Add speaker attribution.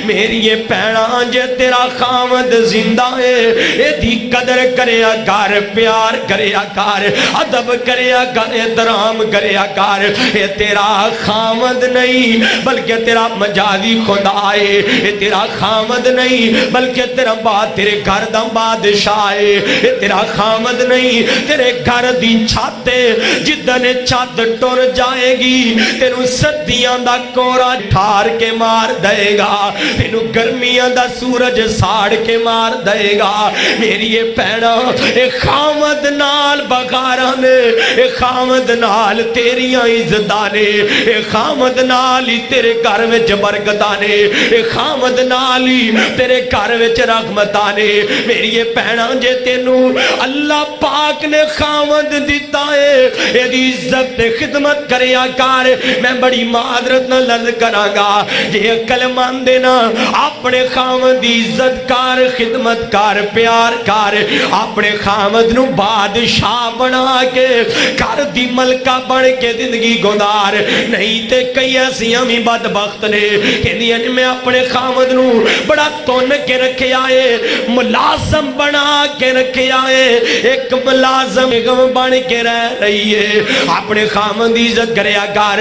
Speaker 1: میری یہ پیڑاں جے تیرا خامد زندہ ہے ایدھی قدر کریا کار پیار کریا کار ادب کریا کار احترام کریا کار یہ تیرا خامد نہیں بلکہ تیرا مجازی خدا ہے یہ تیرا خامد نہیں بلکہ تیرا بات تیرے گھر دا بادشاہ ہے یہ تیرا خامد نہیں تیرے گھر دی چھاتے جدن چھات ٹور جائے گی تینو سردیاں دا کورا ٹھار کے مار دے گا تینو گرمیاں دا سورج ساڑ کے مار دے گا میری یہ پیڑا ایک خامد نال بغارانے ایک خامد نال تیریاں عزدانے ایک خامد نال ہی تیرے گھر میں برکتانے ایک خامد نال ہی تیرے گھر میں رحمتانے میری یہ پیڑا جے تینو اللہ پاک نے خامد دیتا ہے یہ دی عزت خدمت کریا کار میں بڑی معذرت نہ لرز کرانگا یہ عقل مان دینا اپنے خامد دی عزت کار خدمت کار پیار کار اپنے خامد نو بادشاہ بنا کے کار دی ملکہ بڑھ کے زندگی گزار نہیں تے کئی ایسی ہمیں بدبخت نے کہ میں اپنے خامد نو بڑا تون کے رکھے آئے ملازم بنا کے رکھے آئے ایک ملازم غم بن کے رہ رہی ہے اپنے خامد عزت کریا کار